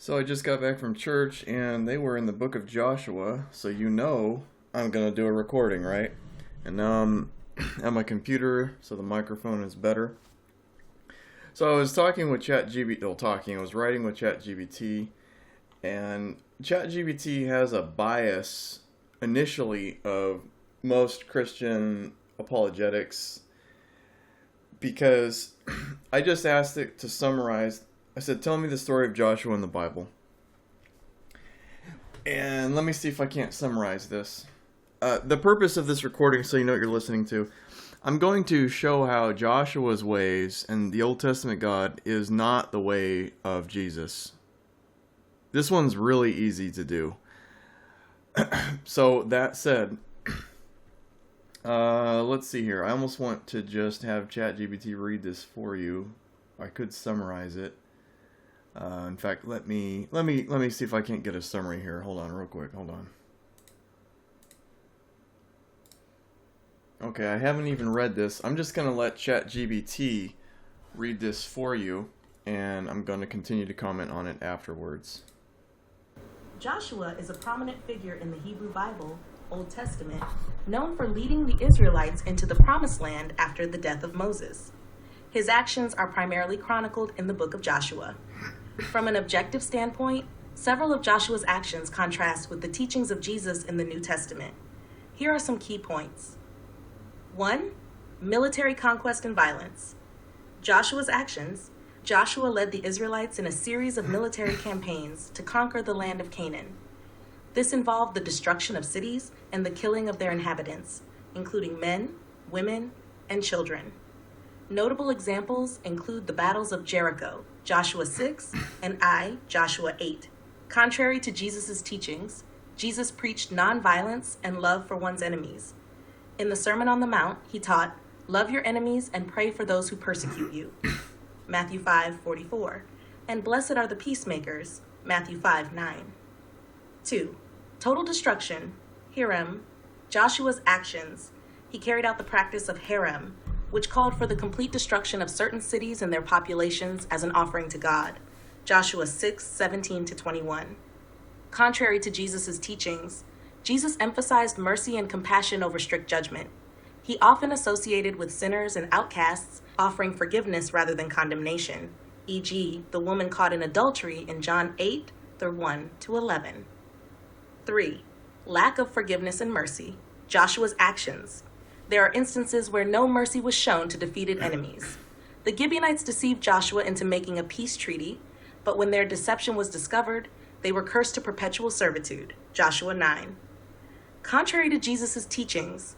So I just got back from church and they were in the book of Joshua, so you know I'm gonna do a recording, right? And now I'm at my computer, so the microphone is better. So I was talking with ChatGPT, I was writing with ChatGPT, and ChatGPT has a bias initially of most Christian apologetics because I just asked it to summarize. I said, tell me the story of Joshua in the Bible. And let me see if I can't summarize this. The purpose of this recording, so you know what you're listening to, I'm going to show how Joshua's ways and the Old Testament God is not the way of Jesus. This one's really easy to do. So that said, let's see here. I almost want to just have ChatGPT read this for you. I could summarize it. In fact, let me see if I can't get a summary here. Hold on, real quick. Hold on. Okay, I haven't even read this. I'm just gonna let ChatGPT read this for you, and I'm gonna continue to comment on it afterwards. Joshua is a prominent figure in the Hebrew Bible, Old Testament, known for leading the Israelites into the Promised Land after the death of Moses. His actions are primarily chronicled in the book of Joshua. From an objective standpoint, several of Joshua's actions contrast with the teachings of Jesus in the New Testament. Here are some key points. 1. Military conquest and violence. Joshua's actions. Joshua led the Israelites in a series of military campaigns to conquer the land of Canaan. This involved the destruction of cities and the killing of their inhabitants, including men, women, and children. Notable examples include the battles of Jericho, Joshua 6, and Joshua 8. Contrary to Jesus' teachings, Jesus preached nonviolence and love for one's enemies. In the Sermon on the Mount, he taught, "Love your enemies and pray for those who persecute you," Matthew 5:44, and "Blessed are the peacemakers," Matthew 5:9. 2. Total destruction, Herem. Joshua's actions. He carried out the practice of Herem, which called for the complete destruction of certain cities and their populations as an offering to God. Joshua 6:17-21. Contrary to Jesus' teachings, Jesus emphasized mercy and compassion over strict judgment. He often associated with sinners and outcasts, offering forgiveness rather than condemnation, e.g., the woman caught in adultery in John 8:1-11. 3. Lack of forgiveness and mercy. Joshua's actions. There are instances where no mercy was shown to defeated enemies. The Gibeonites deceived Joshua into making a peace treaty, but when their deception was discovered, they were cursed to perpetual servitude. Joshua 9. Contrary to Jesus' teachings,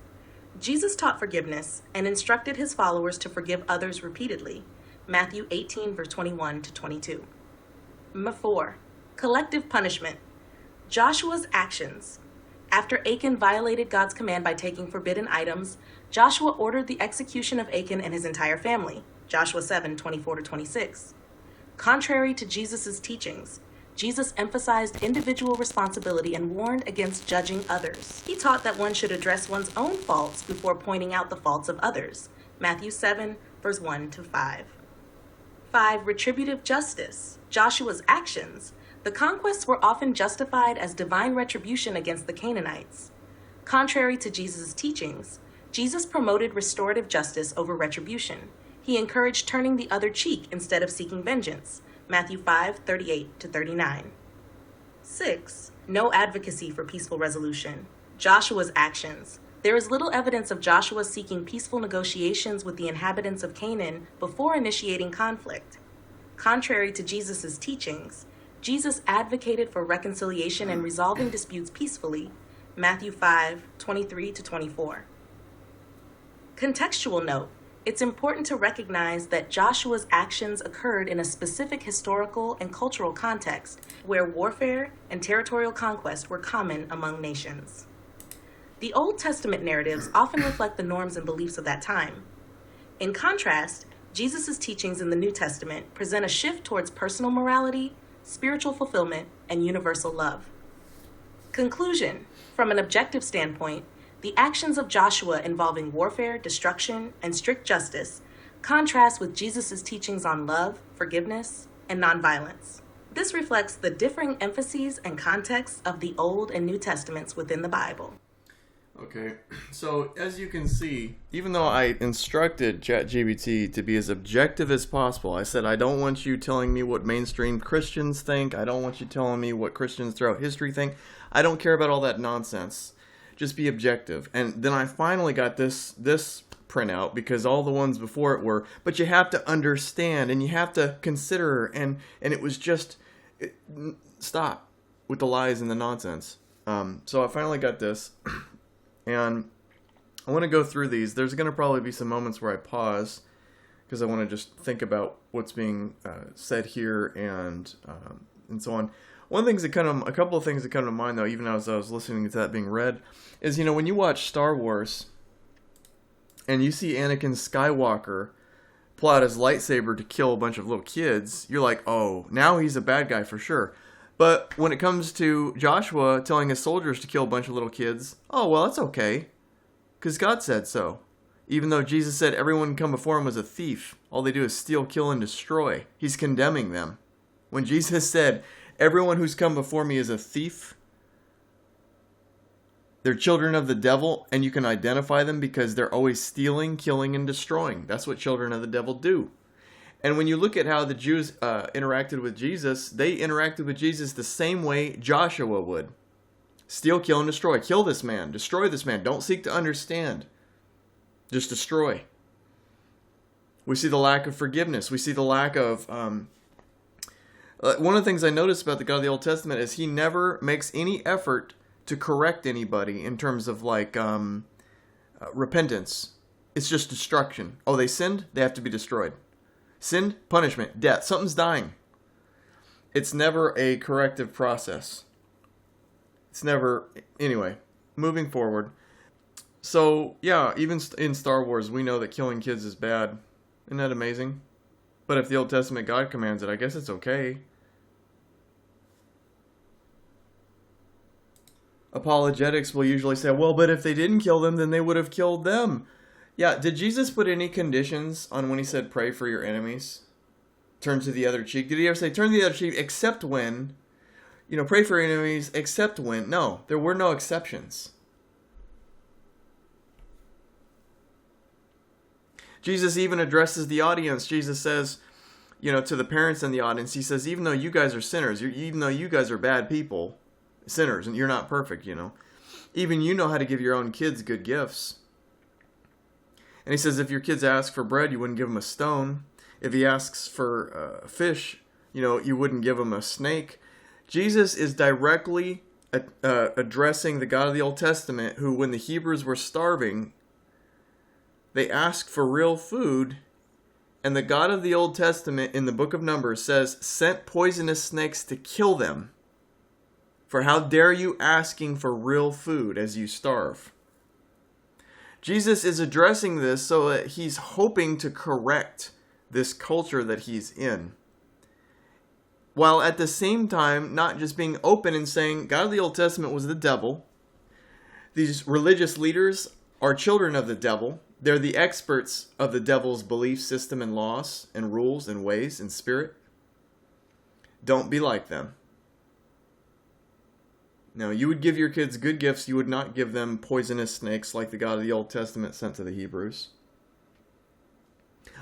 Jesus taught forgiveness and instructed his followers to forgive others repeatedly. Matthew 18:21-22. 4. Collective punishment. Joshua's actions. After Achan violated God's command by taking forbidden items, Joshua ordered the execution of Achan and his entire family. Joshua 7:24-26. Contrary to Jesus' teachings, Jesus emphasized individual responsibility and warned against judging others. He taught that one should address one's own faults before pointing out the faults of others. Matthew 7:1-5. 5. Retributive justice. Joshua's actions. The conquests were often justified as divine retribution against the Canaanites. Contrary to Jesus' teachings, Jesus promoted restorative justice over retribution. He encouraged turning the other cheek instead of seeking vengeance. Matthew 5:38-39. 6. No advocacy for peaceful resolution. Joshua's actions. There is little evidence of Joshua seeking peaceful negotiations with the inhabitants of Canaan before initiating conflict. Contrary to Jesus' teachings, Jesus advocated for reconciliation and resolving disputes peacefully. Matthew 5:23-24. Contextual note. It's important to recognize that Joshua's actions occurred in a specific historical and cultural context where warfare and territorial conquest were common among nations. The Old Testament narratives often reflect the norms and beliefs of that time. In contrast, Jesus' teachings in the New Testament present a shift towards personal morality, spiritual fulfillment, and universal love. Conclusion. From an objective standpoint, the actions of Joshua involving warfare, destruction, and strict justice contrast with Jesus' teachings on love, forgiveness, and nonviolence. This reflects the differing emphases and contexts of the Old and New Testaments within the Bible. Okay, so as you can see, even though I instructed ChatGPT to be as objective as possible, I said, I don't want you telling me what mainstream Christians think. I don't want you telling me what Christians throughout history think. I don't care about all that nonsense. Just be objective. And then I finally got this printout, because all the ones before it were, but you have to understand and you have to consider, and it was just, stop with the lies and the nonsense. So I finally got this. And I want to go through these. There's going to probably be some moments where I pause because I want to just think about what's being said here and so on. A couple of things that come to mind though, even as I was listening to that being read, is when you watch Star Wars and you see Anakin Skywalker pull out his lightsaber to kill a bunch of little kids, you're like, oh, now he's a bad guy for sure. But when it comes to Joshua telling his soldiers to kill a bunch of little kids, oh, well, that's okay, because God said so. Even though Jesus said everyone who come before him was a thief, all they do is steal, kill, and destroy. He's condemning them. When Jesus said, everyone who's come before me is a thief, they're children of the devil, and you can identify them because they're always stealing, killing, and destroying. That's what children of the devil do. And when you look at how the Jews interacted with Jesus, they interacted with Jesus the same way Joshua would. Steal, kill, and destroy. Kill this man. Destroy this man. Don't seek to understand. Just destroy. We see the lack of forgiveness. We see the lack of... one of the things I noticed about the God of the Old Testament is he never makes any effort to correct anybody in terms of repentance. It's just destruction. Oh, they sinned? They have to be destroyed. Sin, punishment, death. Something's dying. It's never a corrective process. It's never... Anyway, moving forward. So, yeah, even in Star Wars, we know that killing kids is bad. Isn't that amazing? But if the Old Testament God commands it, I guess it's okay. Apologetics will usually say, well, but if they didn't kill them, then they would have killed them. Yeah, did Jesus put any conditions on when he said pray for your enemies? Turn to the other cheek. Did he ever say turn to the other cheek except when, pray for your enemies except when? No, there were no exceptions. Jesus even addresses the audience. Jesus says, to the parents in the audience, he says, even though you guys are sinners, even though you guys are bad people, sinners, and you're not perfect, even you know how to give your own kids good gifts. And he says, if your kids ask for bread, you wouldn't give them a stone. If he asks for fish, you wouldn't give him a snake. Jesus is directly addressing the God of the Old Testament, who, when the Hebrews were starving, they asked for real food. And the God of the Old Testament in the book of Numbers says, sent poisonous snakes to kill them. For how dare you asking for real food as you starve? Jesus is addressing this so that he's hoping to correct this culture that he's in. While at the same time not just being open and saying God of the Old Testament was the devil. These religious leaders are children of the devil. They're the experts of the devil's belief system and laws and rules and ways and spirit. Don't be like them. Now, you would give your kids good gifts. You would not give them poisonous snakes like the God of the Old Testament sent to the Hebrews.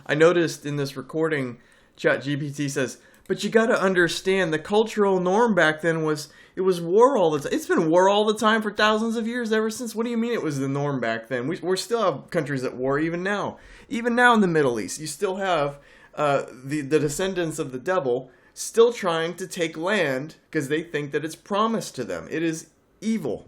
I noticed in this recording, ChatGPT says, but you got to understand the cultural norm back then was war all the time. It's been war all the time for thousands of years ever since. What do you mean it was the norm back then? We still have countries at war even now. Even now in the Middle East, you still have the descendants of the devil still trying to take land because they think that it's promised to them. It is evil.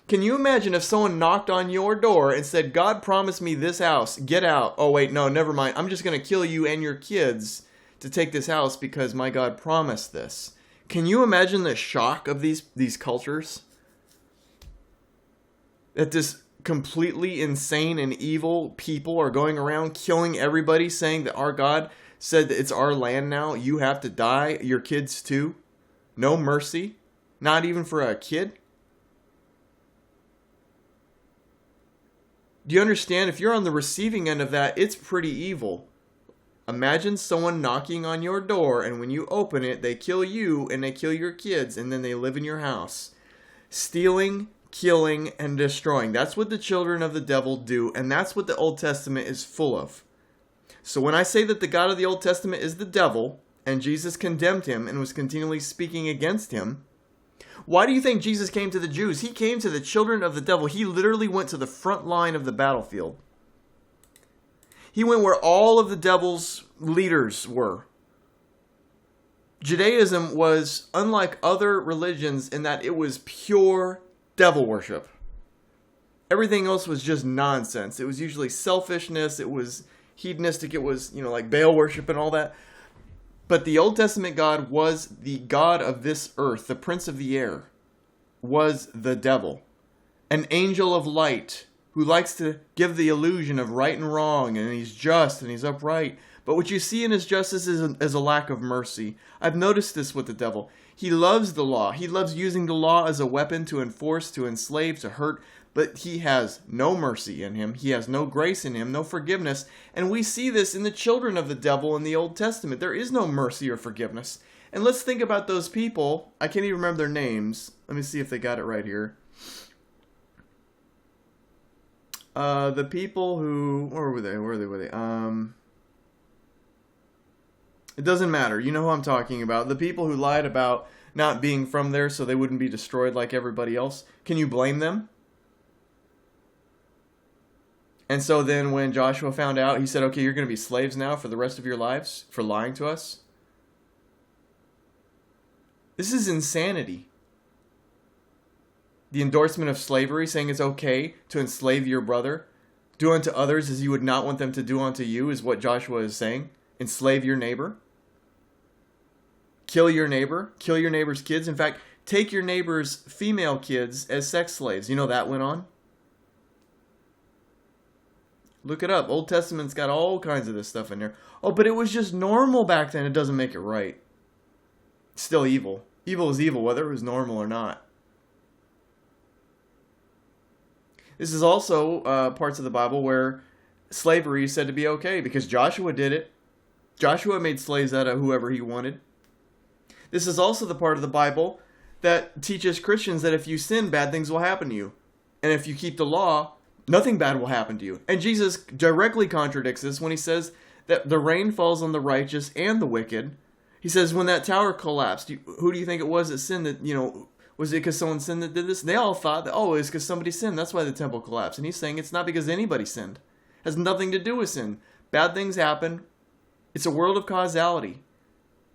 Can you imagine if someone knocked on your door and said, God promised me this house, get out. Oh wait, no, never mind. I'm just going to kill you and your kids to take this house because my God promised this. Can you imagine the shock of these cultures? That this completely insane and evil people are going around killing everybody, saying that our God said that it's our land now, you have to die, your kids too. No mercy, not even for a kid. Do you understand? If you're on the receiving end of that, it's pretty evil. Imagine someone knocking on your door, and when you open it, they kill you and they kill your kids, and then they live in your house. Stealing, killing, and destroying. That's what the children of the devil do, and that's what the Old Testament is full of. So when I say that the God of the Old Testament is the devil, and Jesus condemned him and was continually speaking against him, why do you think Jesus came to the Jews? He came to the children of the devil. He literally went to the front line of the battlefield. He went where all of the devil's leaders were. Judaism was unlike other religions in that it was pure devil worship. Everything else was just nonsense. It was usually selfishness. It was hedonistic. It was, like Baal worship and all that. But the Old Testament God was the God of this earth. The prince of the air was the devil. An angel of light who likes to give the illusion of right and wrong, and he's just and he's upright. But what you see in his justice is a lack of mercy. I've noticed this with the devil. He loves the law. He loves using the law as a weapon to enforce, to enslave, to hurt. But he has no mercy in him. He has no grace in him, no forgiveness. And we see this in the children of the devil in the Old Testament. There is no mercy or forgiveness. And let's think about those people. I can't even remember their names. Let me see if they got it right here. The people who... Where were they? It doesn't matter. You know who I'm talking about. The people who lied about not being from there so they wouldn't be destroyed like everybody else. Can you blame them? And so then when Joshua found out, he said, okay, you're going to be slaves now for the rest of your lives for lying to us. This is insanity. The endorsement of slavery, saying it's okay to enslave your brother. Do unto others as you would not want them to do unto you, is what Joshua is saying. Enslave your neighbor. Kill your neighbor. Kill your neighbor's kids. In fact, take your neighbor's female kids as sex slaves. You know that went on? Look it up. Old Testament's got all kinds of this stuff in there. Oh, but it was just normal back then. It doesn't make it right. It's still evil. Evil is evil, whether it was normal or not. This is also parts of the Bible where slavery is said to be okay because Joshua did it. Joshua made slaves out of whoever he wanted. This is also the part of the Bible that teaches Christians that if you sin, bad things will happen to you. And if you keep the law, nothing bad will happen to you. And Jesus directly contradicts this when he says that the rain falls on the righteous and the wicked. He says when that tower collapsed, who do you think it was that sinned? Was it because someone sinned that did this? They all thought that, it's because somebody sinned. That's why the temple collapsed. And he's saying it's not because anybody sinned. It has nothing to do with sin. Bad things happen. It's a world of causality.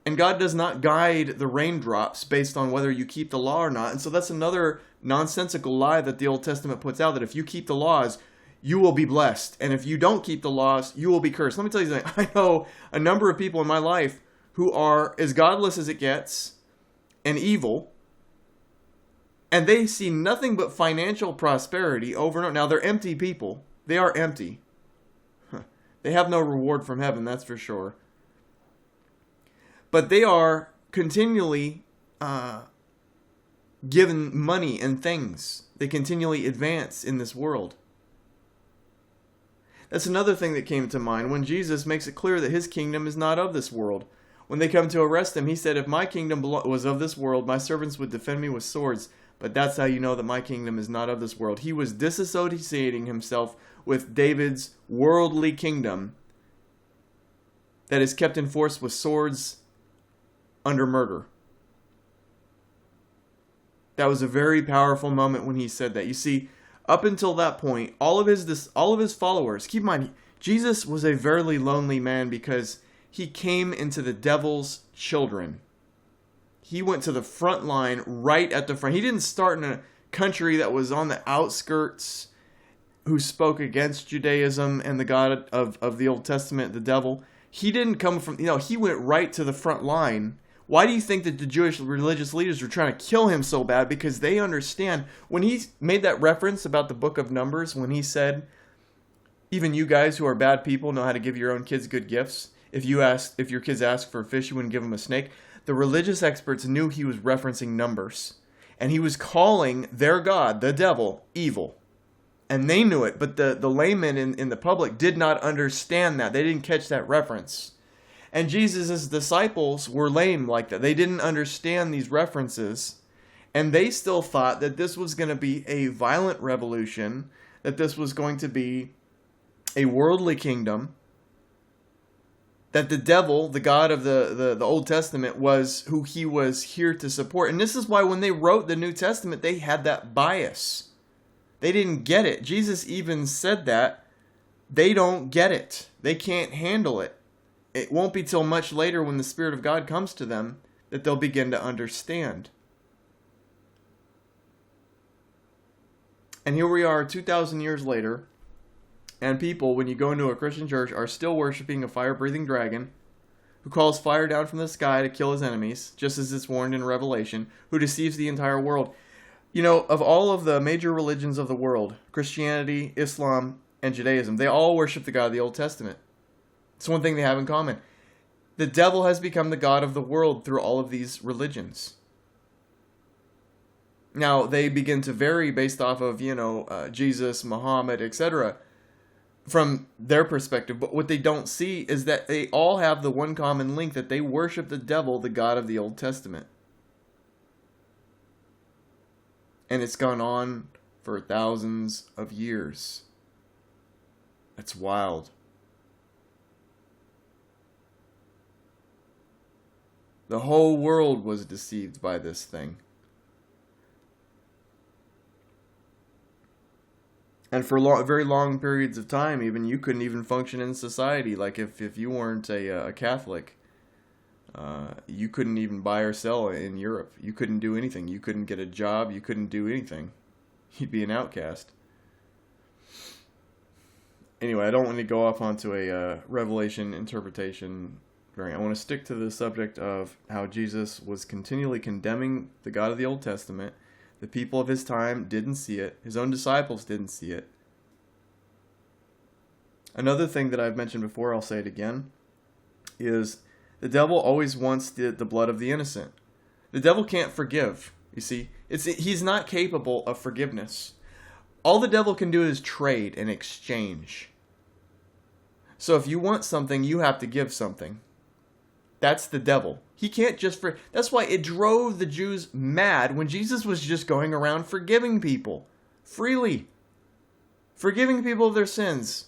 And God does not guide the raindrops based on whether you keep the law or not. And so that's another nonsensical lie that the Old Testament puts out, that if you keep the laws, you will be blessed. And if you don't keep the laws, you will be cursed. Let me tell you something. I know a number of people in my life who are as godless as it gets and evil, and they see nothing but financial prosperity over and over. Now, they're empty people. They are empty. They have no reward from heaven, that's for sure. But they are continually given money and things. They continually advance in this world. That's another thing that came to mind when Jesus makes it clear that his kingdom is not of this world. When they come to arrest him, he said, if my kingdom was of this world, my servants would defend me with swords. But that's how you know that my kingdom is not of this world. He was disassociating himself with David's worldly kingdom that is kept in force with swords under murder. That was a very powerful moment when he said that. You see, up until that point, all of his followers, keep in mind, Jesus was a very lonely man because he came into the devil's children. He went to the front line, right at the front. He didn't start in a country that was on the outskirts, who spoke against Judaism and the God of the Old Testament, the devil. He didn't come from, he went right to the front line. Why do you think that the Jewish religious leaders were trying to kill him so bad? Because they understand, when he made that reference about the book of Numbers, when he said, even you guys who are bad people know how to give your own kids good gifts. If your kids ask for a fish, you wouldn't give them a snake. The religious experts knew he was referencing Numbers. And he was calling their God, the devil, evil. And they knew it, but the laymen in the public did not understand that. They didn't catch that reference. And Jesus' disciples were lame like that. They didn't understand these references. And they still thought that this was going to be a violent revolution, that this was going to be a worldly kingdom, that the devil, the God of the Old Testament, was who he was here to support. And this is why when they wrote the New Testament, they had that bias. They didn't get it. Jesus even said that. They don't get it. They can't handle it. It won't be till much later when the Spirit of God comes to them that they'll begin to understand. And here we are 2,000 years later, and people, when you go into a Christian church, are still worshiping a fire-breathing dragon who calls fire down from the sky to kill his enemies, just as it's warned in Revelation, who deceives the entire world. You know, of all of the major religions of the world, Christianity, Islam, and Judaism, they all worship the God of the Old Testament. It's one thing they have in common. The devil has become the god of the world through all of these religions. Now, they begin to vary based off of, Jesus, Muhammad, etc., from their perspective. But what they don't see is that they all have the one common link, that they worship the devil, the God of the Old Testament. And it's gone on for thousands of years. That's wild. The whole world was deceived by this thing. And for very long periods of time, even, you couldn't even function in society. Like if you weren't a Catholic, you couldn't even buy or sell in Europe. You couldn't do anything. You couldn't get a job. You couldn't do anything. You'd be an outcast. Anyway, I don't want to go off onto a Revelation interpretation. I want to stick to the subject of how Jesus was continually condemning the God of the Old Testament. The people of his time didn't see it. His own disciples didn't see it. Another thing that I've mentioned before, I'll say it again, is the devil always wants the blood of the innocent. The devil can't forgive, you see. He's not capable of forgiveness. All the devil can do is trade and exchange. So if you want something, you have to give something. That's the devil. He can't just that's why it drove the Jews mad when Jesus was just going around forgiving people freely. Forgiving people of their sins.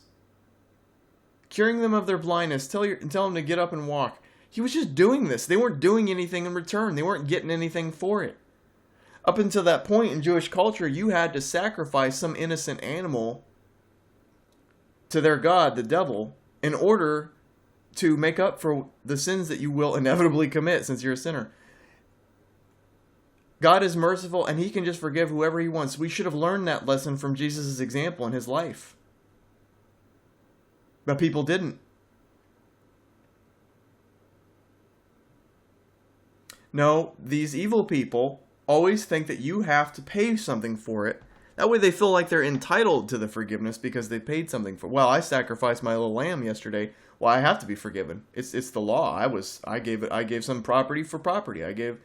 Curing them of their blindness. Tell them to get up and walk. He was just doing this. They weren't doing anything in return. They weren't getting anything for it. Up until that point in Jewish culture, you had to sacrifice some innocent animal to their god, the devil, in order to make up for the sins that you will inevitably commit since you're a sinner. God is merciful and he can just forgive whoever he wants. We should have learned that lesson from Jesus' example in his life. But people didn't. No, these evil people always think that you have to pay something for it. That way they feel like they're entitled to the forgiveness because they paid something for it. Well, I sacrificed my little lamb yesterday. Well, I have to be forgiven. It's the law. I gave some property for property. I gave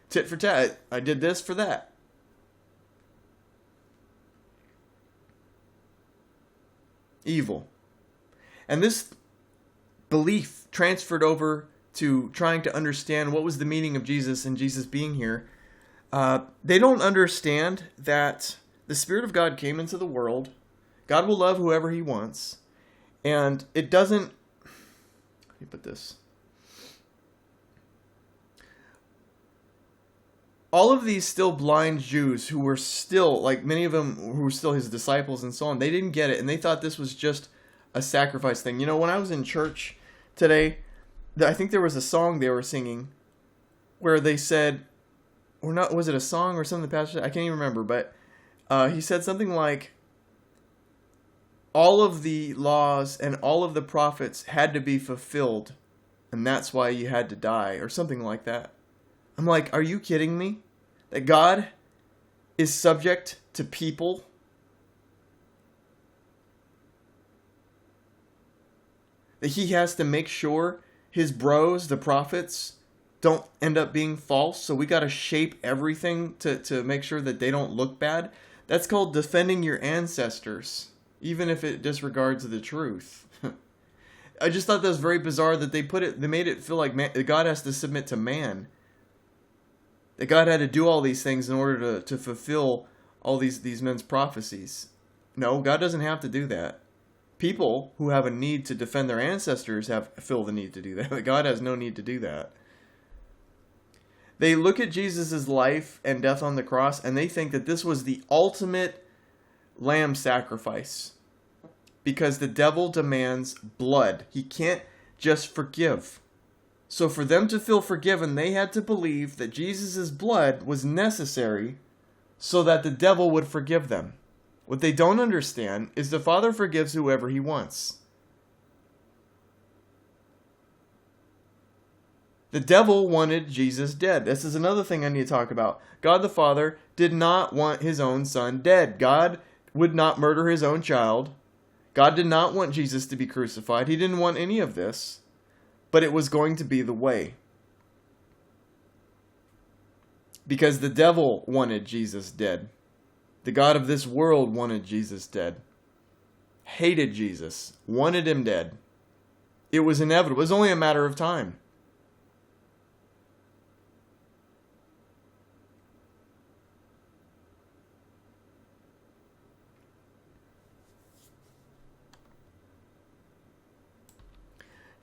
tit for tat. I did this for that. Evil. And this belief transferred over to trying to understand what was the meaning of Jesus and Jesus being here. They don't understand that the Spirit of God came into the world. God will love whoever he wants. And it doesn't... Let me put this. All of these still blind Jews who were still, like many of them who were still his disciples and so on, they didn't get it. And they thought this was just a sacrifice thing. You know, when I was in church today, I think there was a song they were singing where they said, or not, was it a song or something the pastor said? I can't even remember, but he said something like, all of the laws and all of the prophets had to be fulfilled, and that's why you had to die, or something like that. I'm like, are you kidding me? That God is subject to people? That he has to make sure his bros, the prophets, don't end up being false, so we got to shape everything to make sure that they don't look bad? That's called defending your ancestors, even if it disregards the truth. I just thought that was very bizarre that they made it feel like that God has to submit to man. That God had to do all these things in order to fulfill all these men's prophecies. No, God doesn't have to do that. People who have a need to defend their ancestors feel the need to do that. But God has no need to do that. They look at Jesus' life and death on the cross, and they think that this was the ultimate lamb sacrifice. Because the devil demands blood. He can't just forgive. So for them to feel forgiven, they had to believe that Jesus' blood was necessary so that the devil would forgive them. What they don't understand is the Father forgives whoever he wants. The devil wanted Jesus dead. This is another thing I need to talk about. God the Father did not want his own son dead. God would not murder his own child. God did not want Jesus to be crucified. He didn't want any of this. But it was going to be the way. Because the devil wanted Jesus dead. The God of this world wanted Jesus dead. Hated Jesus. Wanted him dead. It was inevitable. It was only a matter of time.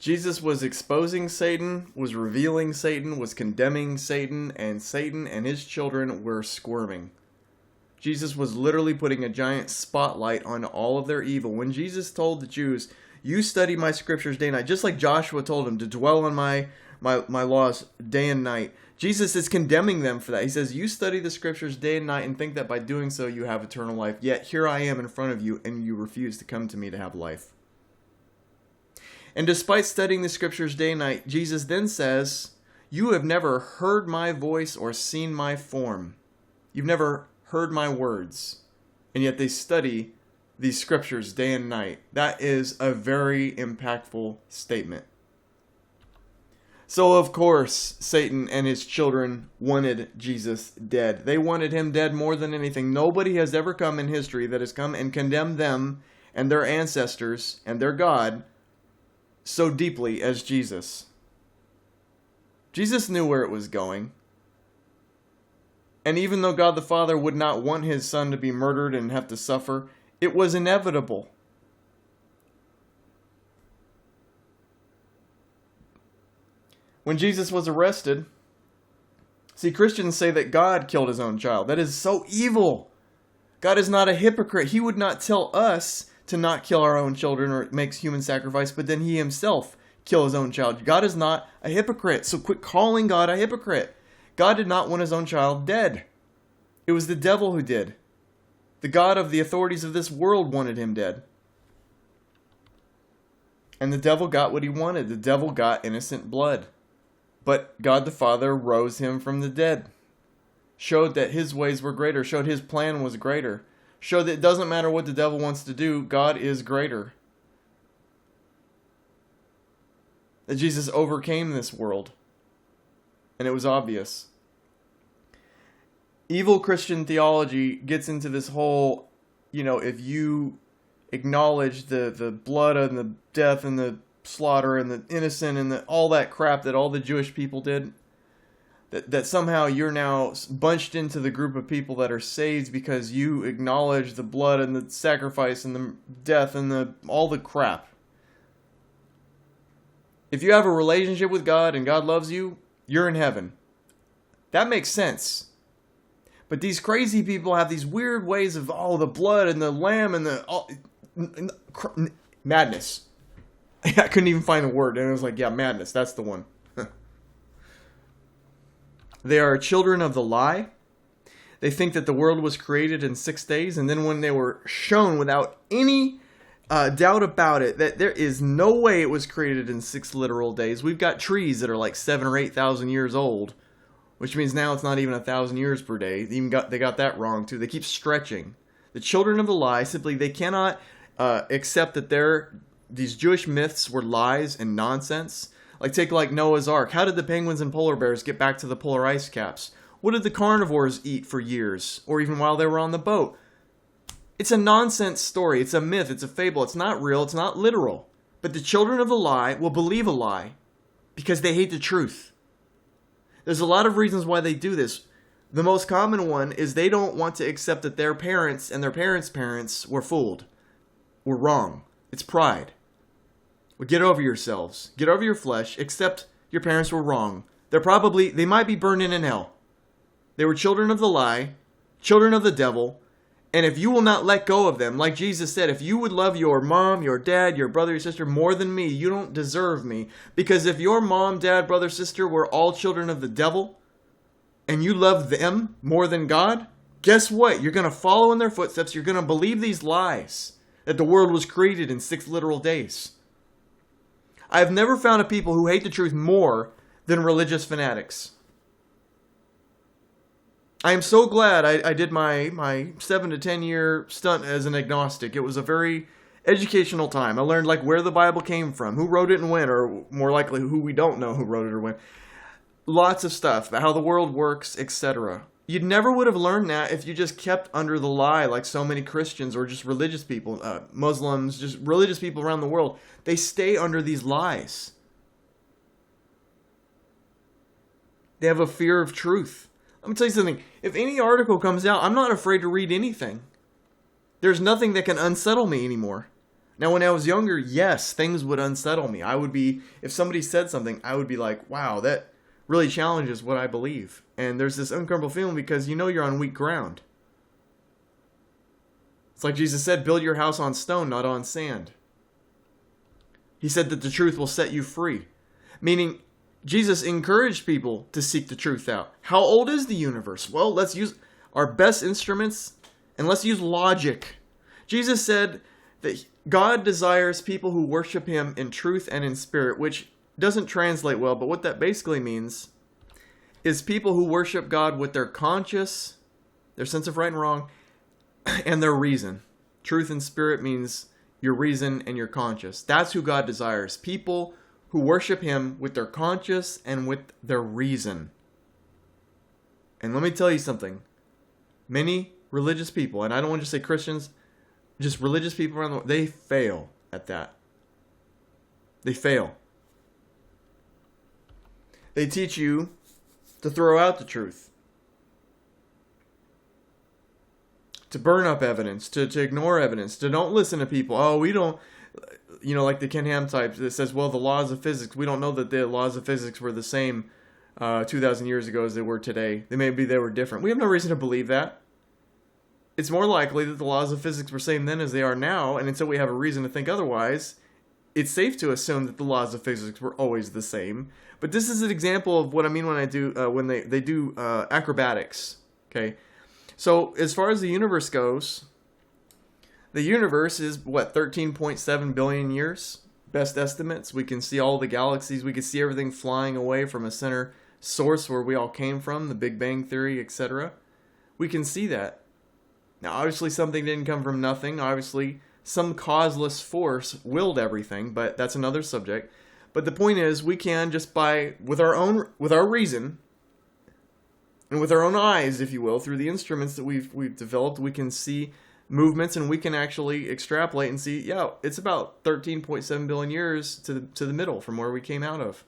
Jesus was exposing Satan, was revealing Satan, was condemning Satan and his children were squirming. Jesus was literally putting a giant spotlight on all of their evil. When Jesus told the Jews, you study my scriptures day and night, just like Joshua told them to dwell on my laws day and night, Jesus is condemning them for that. He says, you study the scriptures day and night and think that by doing so you have eternal life. Yet here I am in front of you and you refuse to come to me to have life. And despite studying the scriptures day and night, Jesus then says, you have never heard my voice or seen my form. You've never heard my words. And yet they study these scriptures day and night. That is a very impactful statement. So of course, Satan and his children wanted Jesus dead. They wanted him dead more than anything. Nobody has ever come in history that has come and condemned them and their ancestors and their God so deeply as Jesus. Jesus knew where it was going. And even though God the Father would not want his son to be murdered and have to suffer, it was inevitable. When Jesus was arrested, see, Christians say that God killed his own child. That is so evil. God is not a hypocrite. He would not tell us to not kill our own children or make human sacrifice, but then he himself kill his own child. God is not a hypocrite, so quit calling God a hypocrite. God did not want his own child dead. It was the devil who did. The God of the authorities of this world wanted him dead. And the devil got what he wanted. The devil got innocent blood. But God the Father rose him from the dead. Showed that his ways were greater. Showed his plan was greater. Showed that it doesn't matter what the devil wants to do, God is greater. That Jesus overcame this world. And it was obvious. Evil Christian theology gets into this whole, if you acknowledge the blood and the death and the slaughter and the innocent and all that crap that all the Jewish people did, that somehow you're now bunched into the group of people that are saved because you acknowledge the blood and the sacrifice and the death and all the crap. If you have a relationship with God and God loves you, you're in heaven. That makes sense. But these crazy people have these weird ways of, the blood and the lamb and madness. I couldn't even find the word. And it was like, yeah, madness. That's the one. They are children of the lie. They think that the world was created in 6 days. And then when they were shown without any doubt about it, that there is no way it was created in 6 literal days. We've got trees that are like 7,000 or 8,000 years old, which means now it's not even 1,000 years per day. They got that wrong too. They keep stretching. The children of the lie, simply they cannot accept that these Jewish myths were lies and nonsense. Take Noah's Ark. How did the penguins and polar bears get back to the polar ice caps? What did the carnivores eat for years, or even while they were on the boat? It's a nonsense story. It's a myth. It's a fable. It's not real. It's not literal. But the children of the lie will believe a lie because they hate the truth. There's a lot of reasons why they do this. The most common one is they don't want to accept that their parents and their parents' parents were fooled, were wrong. It's pride. Well, get over yourselves. Get over your flesh. Accept your parents were wrong. They might be burning in hell. They were children of the lie, children of the devil. And if you will not let go of them, like Jesus said, if you would love your mom, your dad, your brother, your sister more than me, you don't deserve me. Because if your mom, dad, brother, sister were all children of the devil, and you love them more than God, guess what? You're going to follow in their footsteps. You're going to believe these lies that the world was created in 6 literal days. I've never found a people who hate the truth more than religious fanatics. I am so glad I did my 7 to 10 year stunt as an agnostic. It was a very educational time. I learned like where the Bible came from, who wrote it and when, or more likely who we don't know who wrote it or when. Lots of stuff about how the world works, etc. You never would have learned that if you just kept under the lie like so many Christians or just religious people, Muslims, just religious people around the world. They stay under these lies. They have a fear of truth. Let me tell you something. If any article comes out, I'm not afraid to read anything. There's nothing that can unsettle me anymore. Now, when I was younger, yes, things would unsettle me. If somebody said something, I would be like, wow, that really challenges what I believe. And there's this uncomfortable feeling because you know you're on weak ground. It's like Jesus said, build your house on stone, not on sand. He said that the truth will set you free. Meaning, Jesus encouraged people to seek the truth out. How old is the universe? Well, let's use our best instruments and let's use logic. Jesus said that God desires people who worship him in truth and in spirit, which doesn't translate well, but what that basically means is people who worship God with their conscience, their sense of right and wrong, and their reason. Truth and spirit means your reason and your conscience. That's who God desires. People who worship him with their conscience and with their reason. And let me tell you something. Many religious people, and I don't want to just say Christians, just religious people around the world, they fail at that. They fail. They teach you to throw out the truth, to burn up evidence, to ignore evidence, to don't listen to people. Oh, we don't, like the Ken Ham type that says, well, the laws of physics, we don't know that the laws of physics were the same 2,000 years ago as they were today. Maybe they were different. We have no reason to believe that. It's more likely that the laws of physics were the same then as they are now, and until we have a reason to think otherwise, it's safe to assume that the laws of physics were always the same. But this is an example of what I mean when I do when they do acrobatics. Okay, so as far as the universe goes, the universe is 13.7 billion years, best estimates. We can see all the galaxies. We can see everything flying away from a center source where we all came from, the Big Bang Theory, etc. We can see that. Now, obviously, something didn't come from nothing. Obviously, some causeless force willed everything, but that's another subject. But the point is, we can just with our reason, and with our own eyes, if you will, through the instruments that we've developed, we can see movements, and we can actually extrapolate and see, yeah, it's about 13.7 billion years to the middle from where we came out of.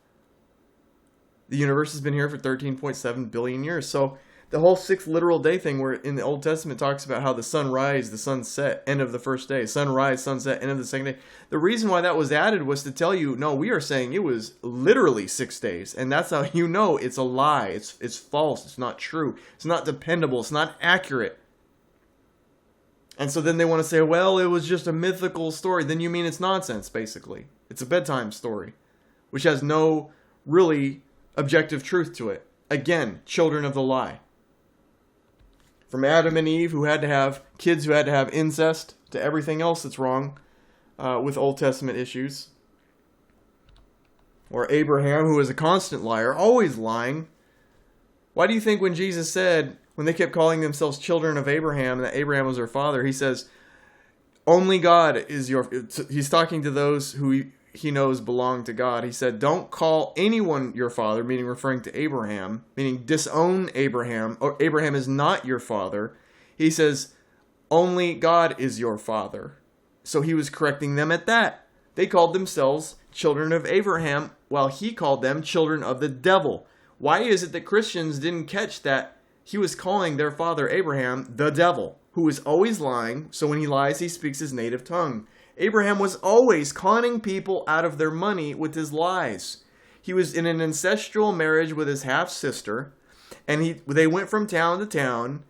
The universe has been here for 13.7 billion years. So the whole 6 literal day thing, where in the Old Testament talks about how the sun rise, the sun set, end of the first day, sunrise, sunset, end of the second day. The reason why that was added was to tell you, no, we are saying it was literally 6 days, and that's how you know it's a lie. It's false. It's not true. It's not dependable. It's not accurate. And so then they want to say, well, it was just a mythical story. Then you mean it's nonsense, basically. It's a bedtime story, which has no really objective truth to it. Again, children of the lie. From Adam and Eve, who had to have kids who had to have incest, to everything else that's wrong with Old Testament issues. Or Abraham, who was a constant liar, always lying. Why do you think when Jesus said, when they kept calling themselves children of Abraham, and that Abraham was their father, he says, only God is your... He's talking to those who he knows belong to God. He said, don't call anyone your father, meaning referring to Abraham, meaning disown Abraham, or Abraham is not your father. He says, only God is your father. So he was correcting them at that. They called themselves children of Abraham, while he called them children of the devil. Why is it that Christians didn't catch that he was calling their father Abraham the devil, who is always lying, so when he lies, he speaks his native tongue? Abraham was always conning people out of their money with his lies. He was in an ancestral marriage with his half-sister, and they went from town to town,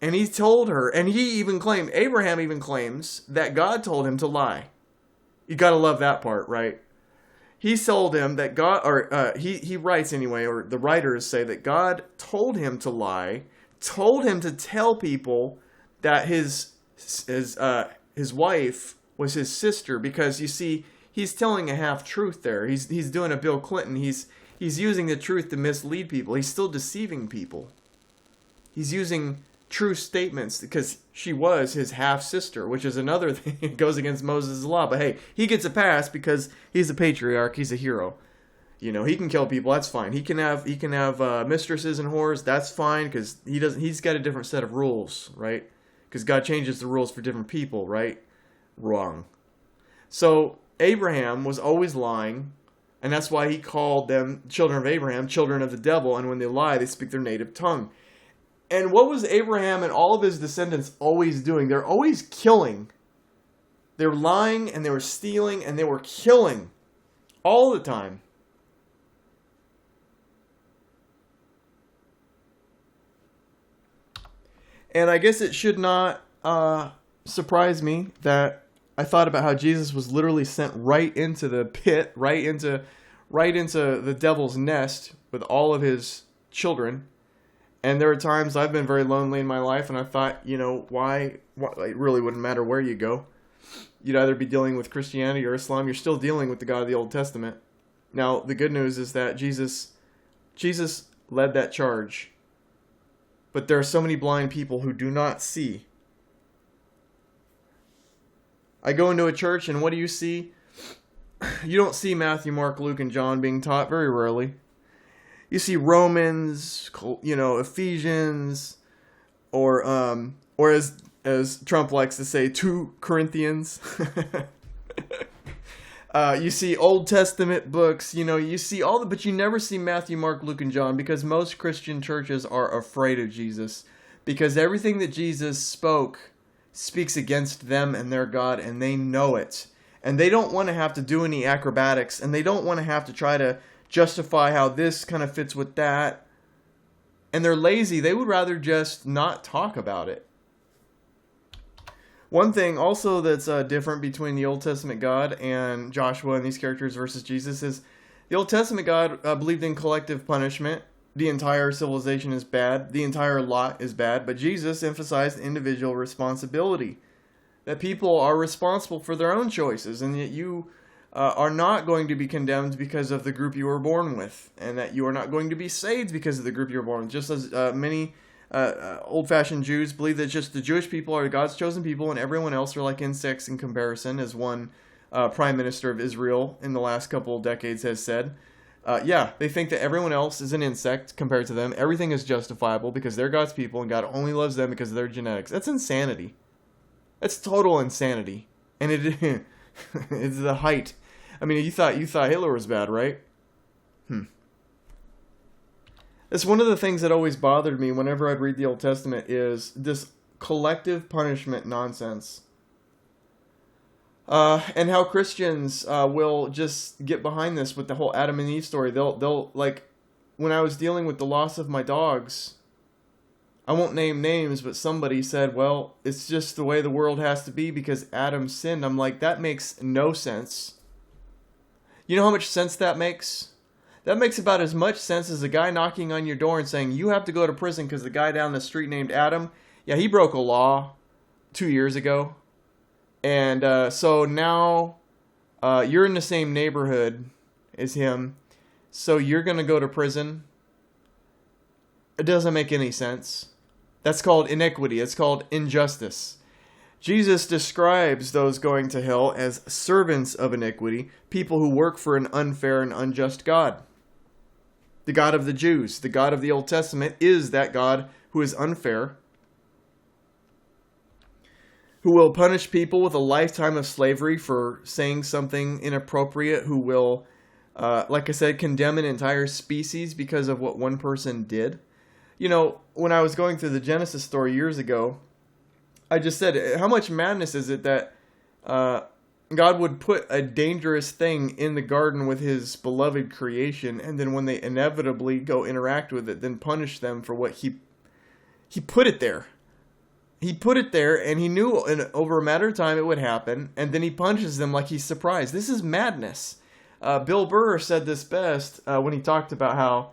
and he told her, and Abraham even claims that God told him to lie. You gotta love that part, right? He told him that God, he writes anyway, or the writers say that God told him to lie, told him to tell people that his wife was his sister, because you see, he's telling a half-truth there. He's doing a Bill Clinton. He's using the truth to mislead people. He's still deceiving people. He's using true statements because she was his half-sister, which is another thing that goes against Moses' law. But hey, he gets a pass because he's a patriarch. He's a hero. You know, he can kill people. That's fine. He can have mistresses and whores. That's fine because he's got a different set of rules, right? Because God changes the rules for different people, right? Wrong. So Abraham was always lying, and that's why he called them children of Abraham, children of the devil, and when they lie, they speak their native tongue. And what was Abraham and all of his descendants always doing? They're always killing. They were lying, and they were stealing, and they were killing all the time. And I guess it should not surprise me that I thought about how Jesus was literally sent right into the pit, right into the devil's nest with all of his children. And there are times I've been very lonely in my life, and I thought, why it really wouldn't matter where you go. You'd either be dealing with Christianity or Islam. You're still dealing with the God of the Old Testament. Now, the good news is that Jesus led that charge. But there are so many blind people who do not see. I go into a church, and what do you see? You don't see Matthew, Mark, Luke, and John being taught very rarely. You see Romans, Ephesians, or as Trump likes to say, 2 Corinthians. You see Old Testament books, you see but you never see Matthew, Mark, Luke, and John, because most Christian churches are afraid of Jesus, because everything that Jesus speaks against them and their God, and they know it. And they don't want to have to do any acrobatics, and they don't want to have to try to justify how this kind of fits with that. And they're lazy. They would rather just not talk about it. One thing also that's different between the Old Testament God and Joshua and these characters versus Jesus is the Old Testament God believed in collective punishment. The entire civilization is bad. The entire lot is bad. But Jesus emphasized individual responsibility. That people are responsible for their own choices, and that you are not going to be condemned because of the group you were born with, and that you are not going to be saved because of the group you were born with. Just as many old-fashioned Jews believe that just the Jewish people are God's chosen people, and everyone else are like insects in comparison, as one prime minister of Israel in the last couple of decades has said. They think that everyone else is an insect compared to them. Everything is justifiable because they're God's people, and God only loves them because of their genetics. That's insanity. That's total insanity, and it it's the height. I mean, you thought Hitler was bad, right? It's one of the things that always bothered me whenever I'd read the Old Testament is this collective punishment nonsense. And how Christians will just get behind this with the whole Adam and Eve story. They'll like, when I was dealing with the loss of my dogs, I won't name names, but somebody said, well, it's just the way the world has to be because Adam sinned. I'm like, that makes no sense. You know how much sense that makes? That makes about as much sense as a guy knocking on your door and saying, you have to go to prison because the guy down the street named Adam, he broke a law 2 years ago. And so now you're in the same neighborhood as him, so you're going to go to prison. It doesn't make any sense. That's called iniquity. It's called injustice. Jesus describes those going to hell as servants of iniquity, people who work for an unfair and unjust God. The God of the Jews, the God of the Old Testament, is that God who is unfair, who will punish people with a lifetime of slavery for saying something inappropriate, who will, like I said, condemn an entire species because of what one person did. You know, when I was going through the Genesis story years ago, I just said, how much madness is it that God would put a dangerous thing in the garden with his beloved creation, and then when they inevitably go interact with it, then punish them for what he put it there. He put it there, and he knew over a matter of time it would happen, and then he punishes them like he's surprised. This is madness. Bill Burr said this best when he talked about how,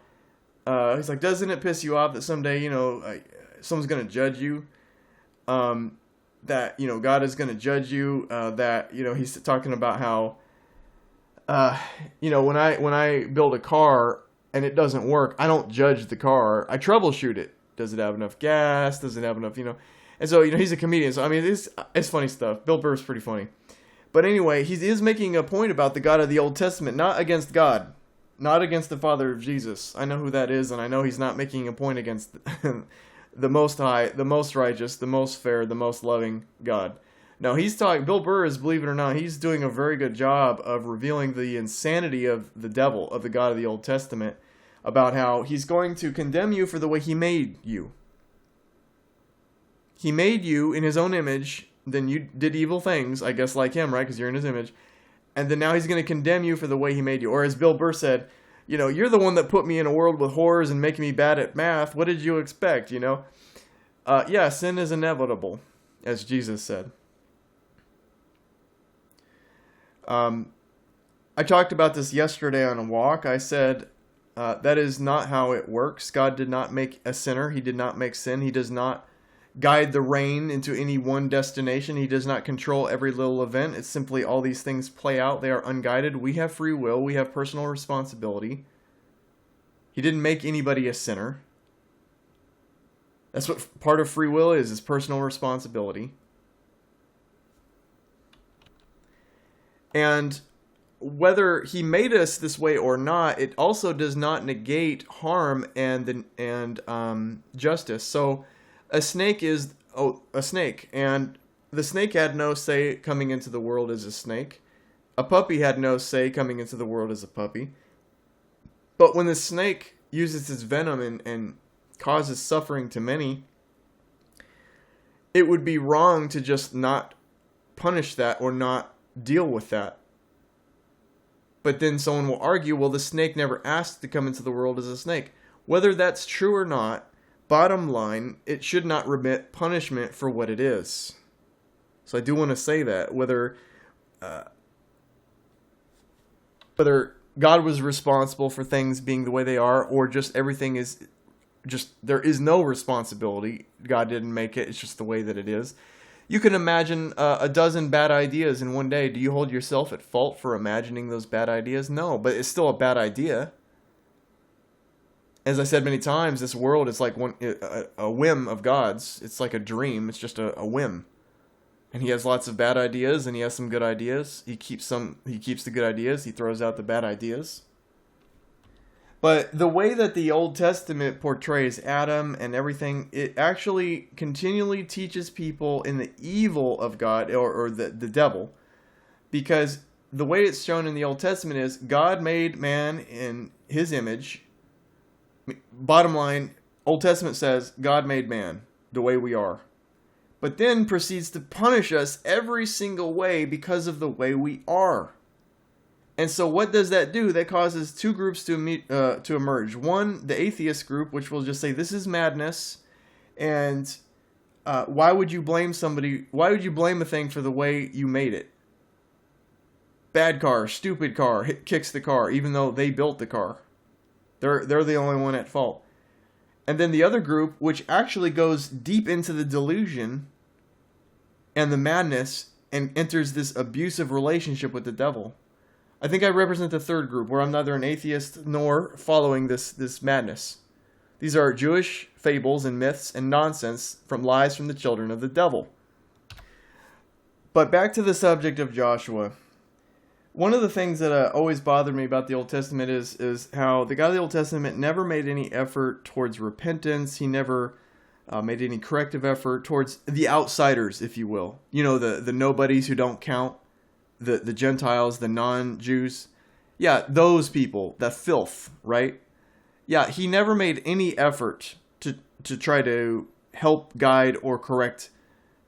he's like, doesn't it piss you off that someday, someone's going to judge you? That, God is going to judge you, that, he's talking about how, when I build a car and it doesn't work, I don't judge the car. I troubleshoot it. Does it have enough gas? Does it have enough, And so, he's a comedian. So, I mean, it's funny stuff. Bill Burr's pretty funny. But anyway, he is making a point about the God of the Old Testament, not against God, not against the Father of Jesus. I know who that is, and I know he's not making a point against the Most High, the most righteous, the most fair, the most loving God. Now, Bill Burr is, believe it or not, he's doing a very good job of revealing the insanity of the devil, of the God of the Old Testament, about how he's going to condemn you for the way he made you. He made you in his own image, then you did evil things, I guess like him, right, because you're in his image, and then now he's going to condemn you for the way he made you. Or as Bill Burr said, you're the one that put me in a world with whores and making me bad at math. What did you expect, Yeah, sin is inevitable, as Jesus said. I talked about this yesterday on a walk. I said, that is not how it works. God did not make a sinner. He did not make sin. He does not guide the rain into any one destination. He does not control every little event. It's simply all these things play out. They are unguided. We have free will. We have personal responsibility. He didn't make anybody a sinner. That's what part of free will is personal responsibility. And whether he made us this way or not, it also does not negate harm and justice. So a snake is a snake, and the snake had no say coming into the world as a snake. A puppy had no say coming into the world as a puppy. But when the snake uses its venom and causes suffering to many, it would be wrong to just not punish that or not deal with that. But then someone will argue, well, the snake never asked to come into the world as a snake. Whether that's true or not, bottom line, it should not remit punishment for what it is. So I do want to say that, whether God was responsible for things being the way they are, or just everything is just, there is no responsibility. God didn't make it. It's just the way that it is. You can imagine a dozen bad ideas in one day. Do you hold yourself at fault for imagining those bad ideas? No, but it's still a bad idea. As I said many times, this world is like a whim of God's. It's like a dream. It's just a whim. And he has lots of bad ideas, and he has some good ideas. He keeps the good ideas. He throws out the bad ideas. But the way that the Old Testament portrays Adam and everything, it actually continually teaches people in the evil of God, or the devil. Because the way it's shown in the Old Testament is God made man in his image. Bottom line, Old Testament says God made man the way we are. But then proceeds to punish us every single way because of the way we are. And so what does that do? That causes two groups to emerge. One, the atheist group, which will just say, this is madness. And why would you blame somebody? Why would you blame a thing for the way you made it? Bad car, stupid car, kicks the car, even though they built the car. They're the only one at fault. And then the other group, which actually goes deep into the delusion and the madness and enters this abusive relationship with the devil. I think I represent the third group, where I'm neither an atheist nor following this madness. These are Jewish fables and myths and nonsense from lies from the children of the devil. But back to the subject of Joshua. One of the things that always bothered me about the Old Testament is how the God of the Old Testament never made any effort towards repentance. He never made any corrective effort towards the outsiders, if you will. The nobodies who don't count, the Gentiles, the non-Jews. Yeah, those people, the filth, right? Yeah, he never made any effort to try to help guide or correct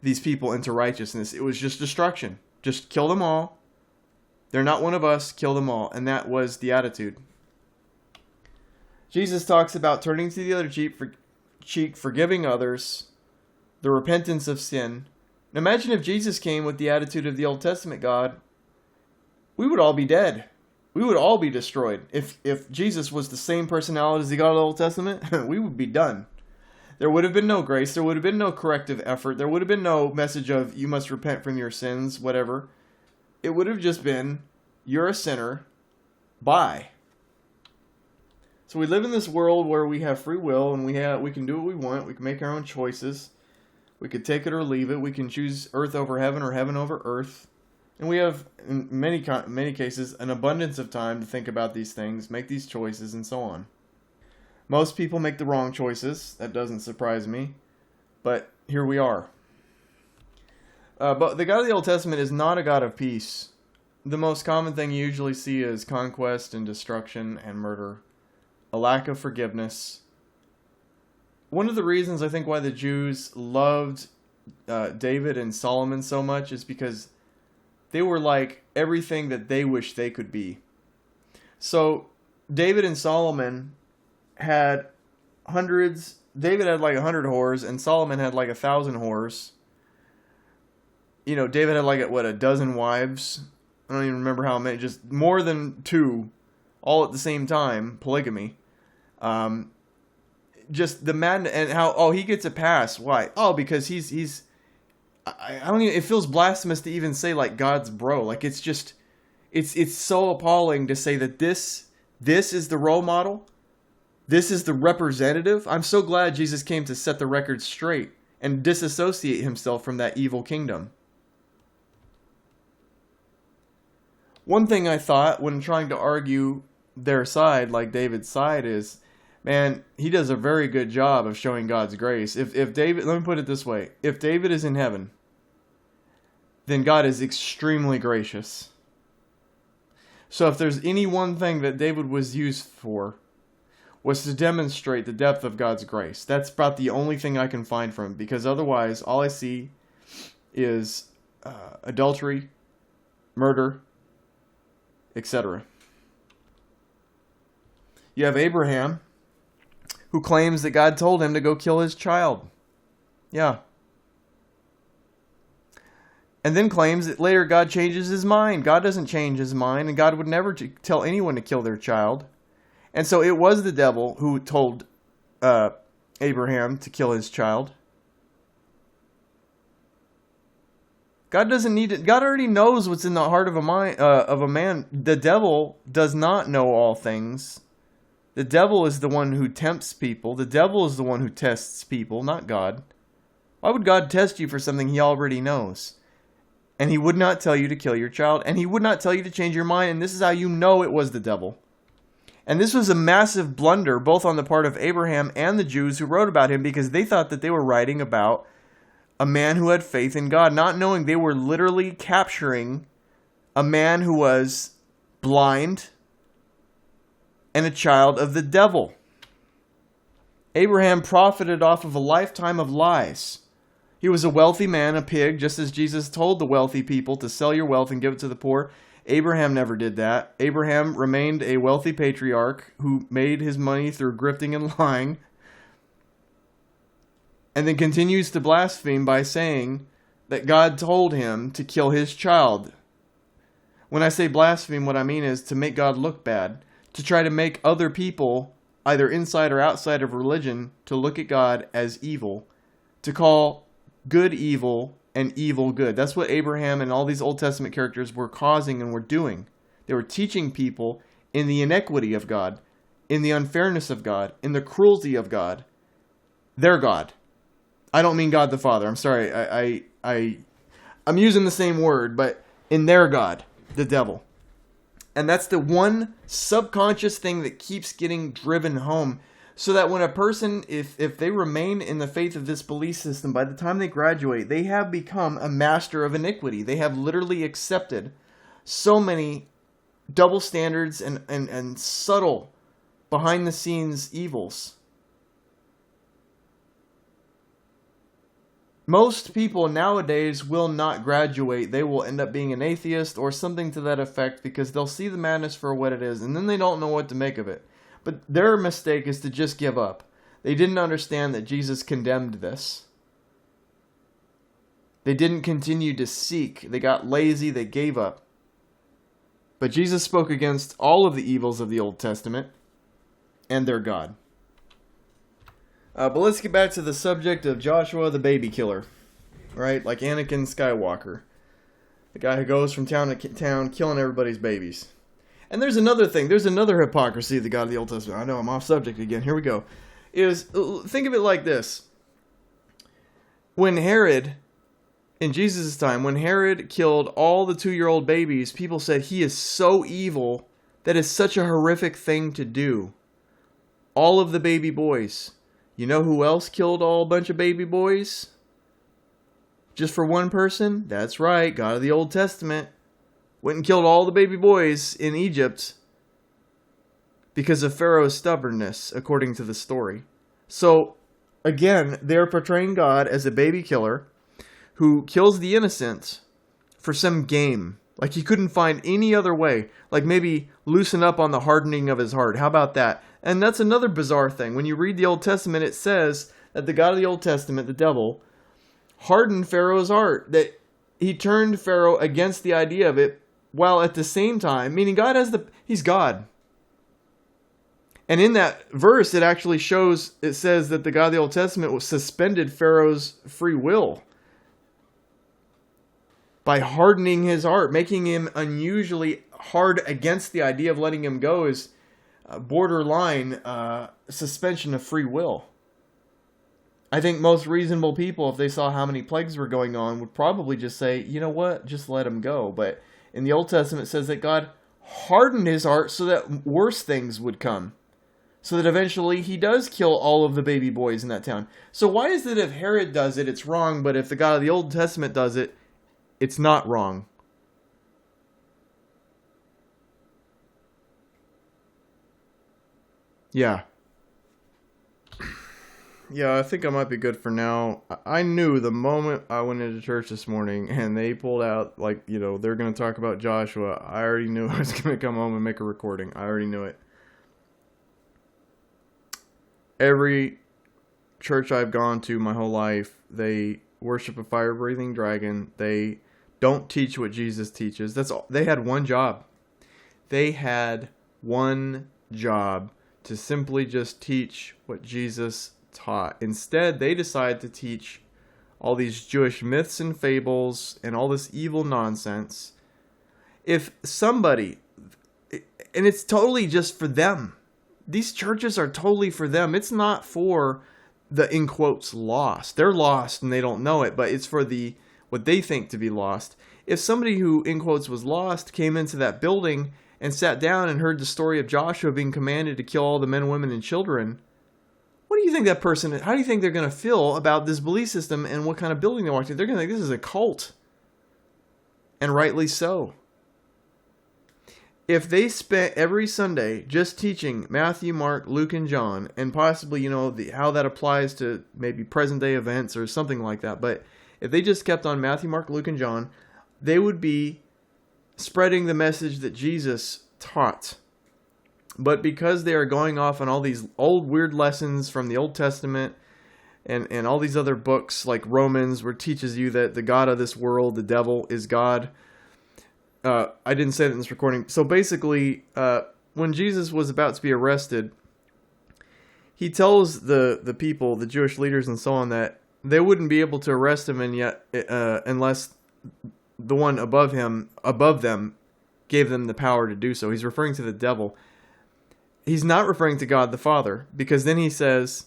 these people into righteousness. It was just destruction. Just kill them all. They're not one of us. Kill them all. And that was the attitude. Jesus talks about turning to the other cheek, forgiving others, the repentance of sin. Now imagine if Jesus came with the attitude of the Old Testament God. We would all be dead. We would all be destroyed. If Jesus was the same personality as the God of the Old Testament, we would be done. There would have been no grace. There would have been no corrective effort. There would have been no message of you must repent from your sins, whatever. It would have just been, you're a sinner, bye. So we live in this world where we have free will and we can do what we want. We can make our own choices. We could take it or leave it. We can choose earth over heaven or heaven over earth. And we have, in many cases, an abundance of time to think about these things, make these choices, and so on. Most people make the wrong choices. That doesn't surprise me. But here we are. But the God of the Old Testament is not a God of peace. The most common thing you usually see is conquest and destruction and murder. A lack of forgiveness. One of the reasons I think why the Jews loved David and Solomon so much is because they were like everything that they wish they could be. So David and Solomon had hundreds. David had like 100 whores, and Solomon had like 1,000 whores. David had like a dozen wives. I don't even remember how many. Just more than 2, all at the same time. Polygamy. Just the madness and how he gets a pass. Why? Because he's. I don't even. It feels blasphemous to even say like God's bro. Like it's just. It's so appalling to say that this is the role model. This is the representative. I'm so glad Jesus came to set the record straight and disassociate himself from that evil kingdom. One thing I thought when trying to argue their side, like David's side, is, man, he does a very good job of showing God's grace. If David, let me put it this way. If David is in heaven, then God is extremely gracious. So if there's any one thing that David was used for, was to demonstrate the depth of God's grace. That's about the only thing I can find from him, because otherwise all I see is adultery, murder, etc. You have Abraham, who claims that God told him to go kill his child. Yeah. And then claims that later God changes his mind. God doesn't change his mind, and God would never tell anyone to kill their child. And so it was the devil who told Abraham to kill his child. God doesn't need it. God already knows what's in the heart of a man. The devil does not know all things. The devil is the one who tempts people. The devil is the one who tests people, not God. Why would God test you for something he already knows? And he would not tell you to kill your child, and he would not tell you to change your mind, and this is how you know it was the devil. And this was a massive blunder, both on the part of Abraham and the Jews who wrote about him, because they thought that they were writing about a man who had faith in God, not knowing they were literally capturing a man who was blind and a child of the devil. Abraham profited off of a lifetime of lies. He was a wealthy man, a pig, just as Jesus told the wealthy people to sell your wealth and give it to the poor. Abraham never did that. Abraham remained a wealthy patriarch who made his money through grifting and lying, and then continues to blaspheme by saying that God told him to kill his child. When I say blaspheme, what I mean is to make God look bad, to try to make other people, either inside or outside of religion, to look at God as evil, to call good evil and evil good. That's what Abraham and all these Old Testament characters were causing and were doing. They were teaching people in the inequity of God, in the unfairness of God, in the cruelty of God. Their God. I don't mean God the Father. I'm sorry. I'm using the same word, but in their God, the devil. And that's the one subconscious thing that keeps getting driven home. So that when a person, if they remain in the faith of this belief system, by the time they graduate, they have become a master of iniquity. They have literally accepted so many double standards and subtle behind the scenes evils. Most people nowadays will not graduate. They will end up being an atheist or something to that effect because they'll see the madness for what it is and then they don't know what to make of it. But their mistake is to just give up. They didn't understand that Jesus condemned this. They didn't continue to seek. They got lazy. They gave up. But Jesus spoke against all of the evils of the Old Testament and their God. But let's get back to the subject of Joshua the baby killer, right? Like Anakin Skywalker, the guy who goes from town to town killing everybody's babies. And there's another thing. There's another hypocrisy of the God of the Old Testament. I know I'm off subject again. Here we go. Think of it like this. When Herod, in Jesus' time, when Herod killed all the 2-year-old babies, people said he is so evil. That is such a horrific thing to do. All of the baby boys. You know who else killed a bunch of baby boys? Just for one person? That's right, God of the Old Testament. Went and killed all the baby boys in Egypt because of Pharaoh's stubbornness, according to the story. So, again, they're portraying God as a baby killer who kills the innocent for some game. Like he couldn't find any other way. Like maybe loosen up on the hardening of his heart. How about that? And that's another bizarre thing. When you read the Old Testament, it says that the God of the Old Testament, the devil, hardened Pharaoh's heart. That he turned Pharaoh against the idea of it, while at the same time, meaning he's God. And in that verse, it actually says that the God of the Old Testament suspended Pharaoh's free will by hardening his heart, making him unusually hard against the idea of letting him go is borderline suspension of free will. I think most reasonable people, if they saw how many plagues were going on, would probably just say, you know what, just let him go. But in the Old Testament, it says that God hardened his heart so that worse things would come. So that eventually he does kill all of the baby boys in that town. So why is it if Herod does it, it's wrong, but if the God of the Old Testament does it, it's not wrong? Yeah. Yeah, I think I might be good for now. I knew the moment I went into church this morning and they pulled out, they're going to talk about Joshua. I already knew I was going to come home and make a recording. I already knew it. Every church I've gone to my whole life, they worship a fire-breathing dragon. They don't teach what Jesus teaches. That's all. They had one job. They had one job to simply just teach what Jesus taught. Instead, they decide to teach all these Jewish myths and fables and all this evil nonsense. If somebody, and it's totally just for them. These churches are totally for them. It's not for the, in quotes, lost. They're lost and they don't know it, but it's for what they think to be lost. If somebody who, in quotes, was lost came into that building and sat down and heard the story of Joshua being commanded to kill all the men, women, and children, what do you think how do you think they're going to feel about this belief system and what kind of building they walked into? They're going to think this is a cult. And rightly so. If they spent every Sunday just teaching Matthew, Mark, Luke, and John, and possibly, how that applies to maybe present day events or something like that, but if they just kept on Matthew, Mark, Luke, and John, they would be spreading the message that Jesus taught. But because they are going off on all these old weird lessons from the Old Testament and all these other books like Romans, where it teaches you that the God of this world, the devil, is God. I didn't say that in this recording. So basically, when Jesus was about to be arrested, he tells the people, the Jewish leaders and so on, that they wouldn't be able to arrest him unless the one above them, gave them the power to do so. He's referring to the devil. He's not referring to God the Father, because then he says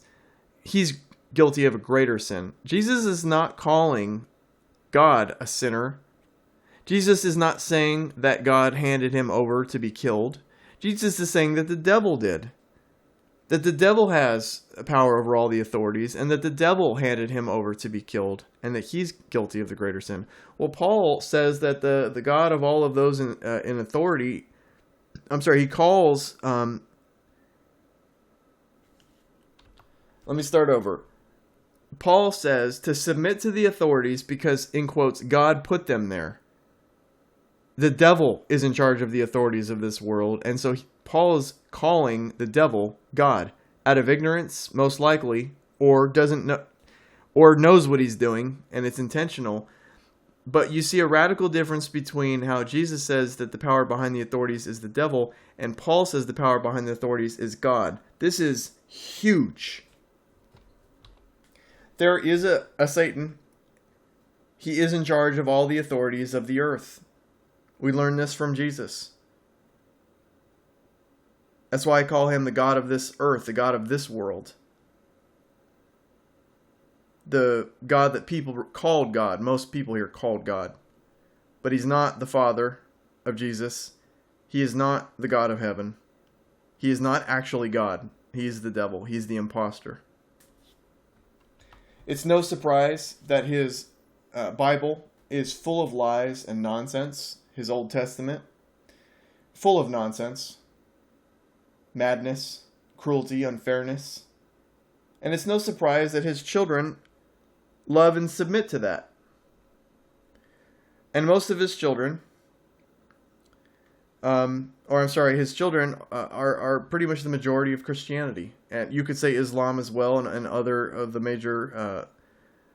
he's guilty of a greater sin. Jesus is not calling God a sinner. Jesus is not saying that God handed him over to be killed. Jesus is saying that the devil did. that the devil has power over all the authorities, and that the devil handed him over to be killed, and that he's guilty of the greater sin. Well, Paul says that the God of all of those in authority, he calls, let me start over. Paul says to submit to the authorities because, in quotes, God put them there. The devil is in charge of the authorities of this world, and so Paul is calling the devil God out of ignorance, most likely, or doesn't know, or knows what he's doing, and it's intentional. But you see a radical difference between how Jesus says that the power behind the authorities is the devil, and Paul says the power behind the authorities is God. This is huge. There is a Satan. He is in charge of all the authorities of the earth. We learn this from Jesus. That's why I call him the God of this earth, the God of this world. The God that people called God. Most people here called God. But he's not the Father of Jesus. He is not the God of heaven. He is not actually God. He is the devil. He is the imposter. It's no surprise that his Bible is full of lies and nonsense. His Old Testament, full of nonsense, madness, cruelty, unfairness. And it's no surprise that his children love and submit to that. And most of his children, his children are pretty much the majority of Christianity. And you could say Islam as well, and other of the major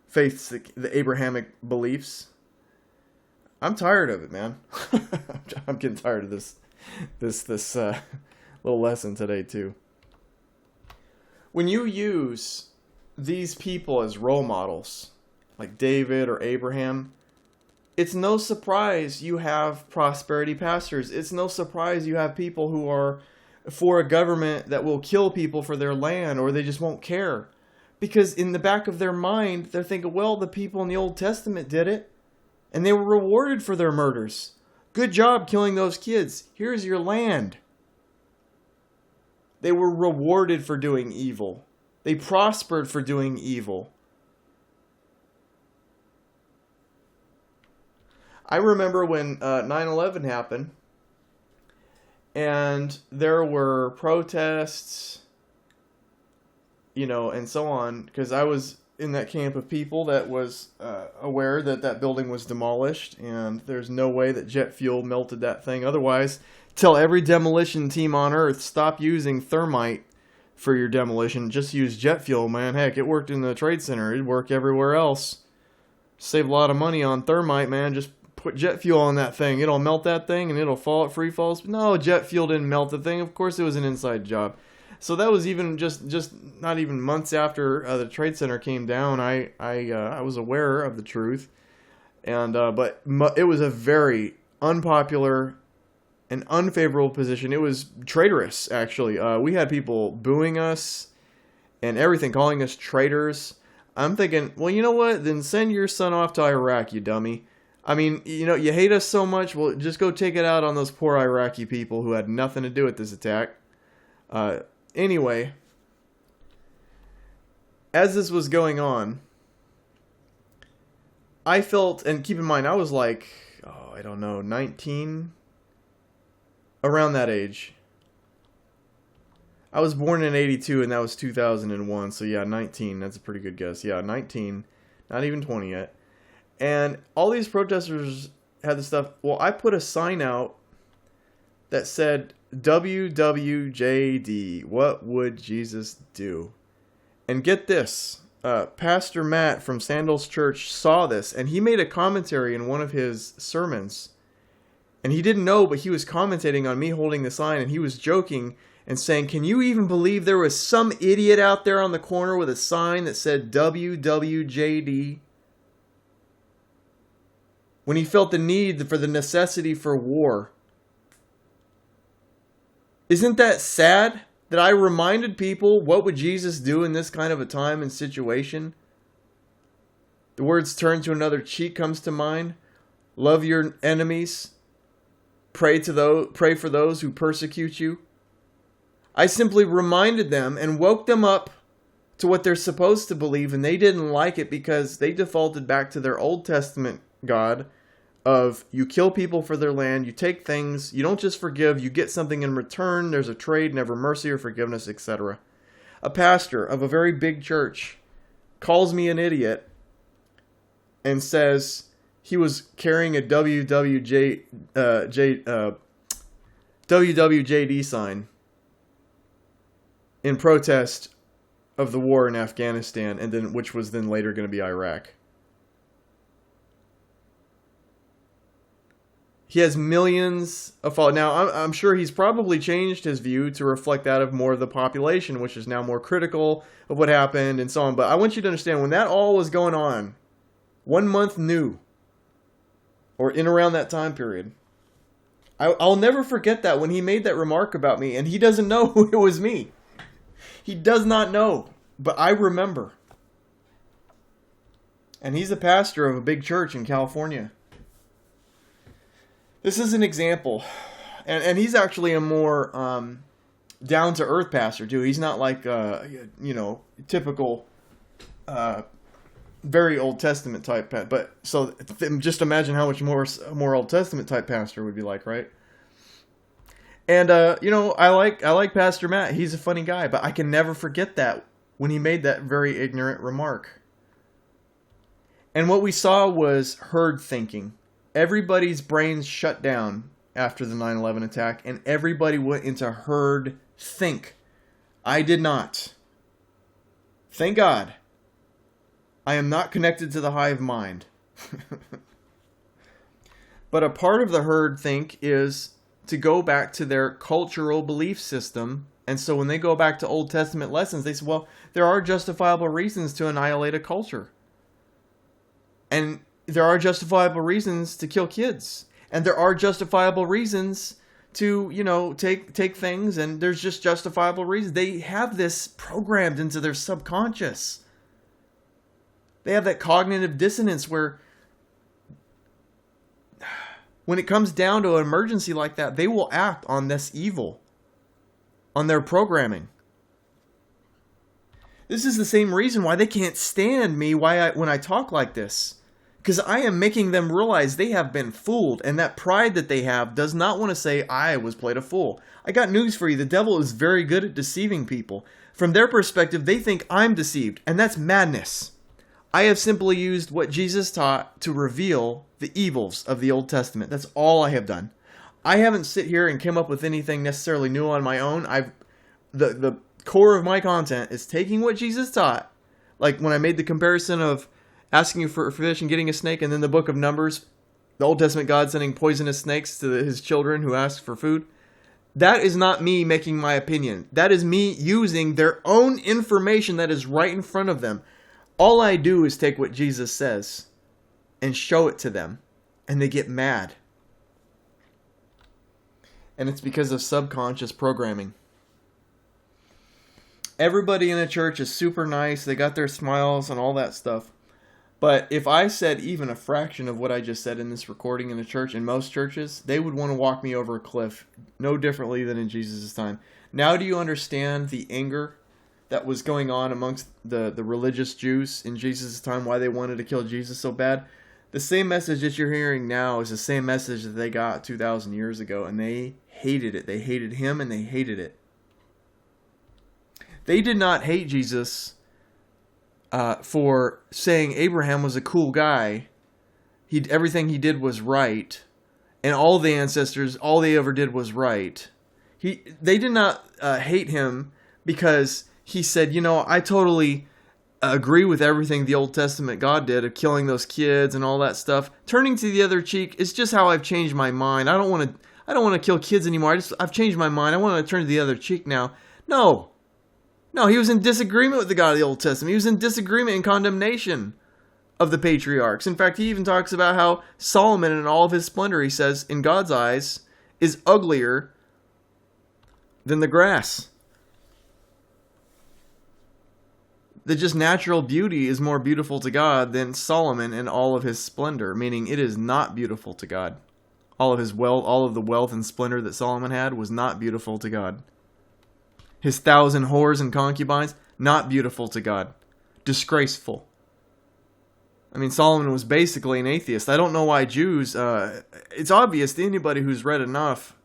faiths, the Abrahamic beliefs. I'm tired of it, man. I'm getting tired of this little lesson today too. When you use these people as role models, like David or Abraham, it's no surprise you have prosperity pastors. It's no surprise you have people who are for a government that will kill people for their land, or they just won't care. Because in the back of their mind, they're thinking, well, the people in the Old Testament did it, and they were rewarded for their murders. Good job killing those kids. Here's your land. They were rewarded for doing evil. They prospered for doing evil. I remember when 9/11 happened, and there were protests, and so on, because I was in that camp of people that was aware that that building was demolished, and there's no way that jet fuel melted that thing. Otherwise, tell every demolition team on Earth, stop using thermite for your demolition. Just use jet fuel, man. Heck, it worked in the Trade Center. It'd work everywhere else. Save a lot of money on thermite, man. Just put jet fuel on that thing. It'll melt that thing, and it'll fall at free falls. No, jet fuel didn't melt the thing. Of course it was an inside job. So that was even just not even months after the Trade Center came down. I was aware of the truth, and but it was a very unpopular and unfavorable position. It was traitorous, actually. We had people booing us and everything, calling us traitors. I'm thinking, well, you know what? Then send your son off to Iraq, you dummy. I mean, you hate us so much. Well, just go take it out on those poor Iraqi people who had nothing to do with this attack. Anyway, as this was going on, I felt, and keep in mind, I was like, 19, around that age. I was born in 82, and that was 2001, so yeah, 19, that's a pretty good guess. Yeah, 19, not even 20 yet. And all these protesters had this stuff. Well, I put a sign out that said, WWJD, what would Jesus do? And get this, Pastor Matt from Sandals Church saw this, and he made a commentary in one of his sermons. And he didn't know, but he was commentating on me holding the sign, and he was joking and saying, can you even believe there was some idiot out there on the corner with a sign that said WWJD? When he felt the need for the necessity for war. Isn't that sad that I reminded people what would Jesus do in this kind of a time and situation? The words turn to another cheek comes to mind. Love your enemies. Pray for those who persecute you. I simply reminded them and woke them up to what they're supposed to believe, and they didn't like it because they defaulted back to their Old Testament God of you kill people for their land, you take things, you don't just forgive, you get something in return, there's a trade, never mercy or forgiveness, etc. A pastor of a very big church calls me an idiot and says he was carrying a WWJD sign in protest of the war in Afghanistan, and then which was then later going to be Iraq. He has millions of followers. Now, I'm sure he's probably changed his view to reflect that of more of the population, which is now more critical of what happened and so on. But I want you to understand, when that all was going on, 1 month new, or in around that time period, I'll never forget that when he made that remark about me, and he doesn't know who it was me. He does not know, but I remember. And he's a pastor of a big church in California. This is an example, and he's actually a more down-to-earth pastor, too. He's not like, typical, very Old Testament type, but so just imagine how much more Old Testament type pastor would be like, right? And, I like Pastor Matt. He's a funny guy, but I can never forget that when he made that very ignorant remark. And what we saw was herd thinking. Everybody's brains shut down after the 9/11 attack, and everybody went into herd think. I did not. Thank God. I am not connected to the hive mind. But a part of the herd think is to go back to their cultural belief system. And so when they go back to Old Testament lessons, they say, well, there are justifiable reasons to annihilate a culture. And there are justifiable reasons to kill kids. And there are justifiable reasons to, take things, and there's just justifiable reasons. They have this programmed into their subconscious. They have that cognitive dissonance where when it comes down to an emergency like that, they will act on this evil, on their programming. This is the same reason why they can't stand me when I talk like this. Because I am making them realize they have been fooled, and that pride that they have does not want to say, I was played a fool. I got news for you. The devil is very good at deceiving people. From their perspective, they think I'm deceived, and that's madness. I have simply used what Jesus taught to reveal the evils of the Old Testament. That's all I have done. I haven't sit here and come up with anything necessarily new on my own. The core of my content is taking what Jesus taught, like when I made the comparison of asking you for a fish and getting a snake, and then the book of Numbers, the Old Testament God sending poisonous snakes to his children who asked for food. That is not me making my opinion. That is me using their own information that is right in front of them. All I do is take what Jesus says and show it to them, and they get mad. And it's because of subconscious programming. Everybody in the church is super nice. They got their smiles and all that stuff. But if I said even a fraction of what I just said in this recording in the church, in most churches, they would want to walk me over a cliff, no differently than in Jesus' time. Now do you understand the anger that was going on amongst the religious Jews in Jesus' time, why they wanted to kill Jesus so bad? The same message that you're hearing now is the same message that they got 2,000 years ago, and they hated it. They hated him, and they hated it. They did not hate Jesus for saying Abraham was a cool guy. Everything he did was right, and all the ancestors, all they ever did was right. They did not hate him because he said, I totally agree with everything the Old Testament God did of killing those kids and all that stuff. Turning to the other cheek is just how I've changed my mind. I don't want to kill kids anymore. I've changed my mind. I want to turn to the other cheek now. No, he was in disagreement with the God of the Old Testament. He was in disagreement and condemnation of the patriarchs. In fact, he even talks about how Solomon in all of his splendor, he says, in God's eyes, is uglier than the grass. The just natural beauty is more beautiful to God than Solomon in all of his splendor, meaning it is not beautiful to God. All of the wealth and splendor that Solomon had was not beautiful to God. his 1,000 whores and concubines, not beautiful to God. Disgraceful. I mean, Solomon was basically an atheist. I don't know why Jews... it's obvious to anybody who's read enough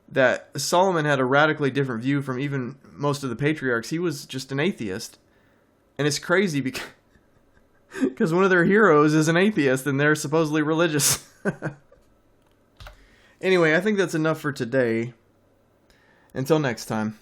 that Solomon had a radically different view from even most of the patriarchs. He was just an atheist. And it's crazy because one of their heroes is an atheist and they're supposedly religious. Anyway, I think that's enough for today. Until next time.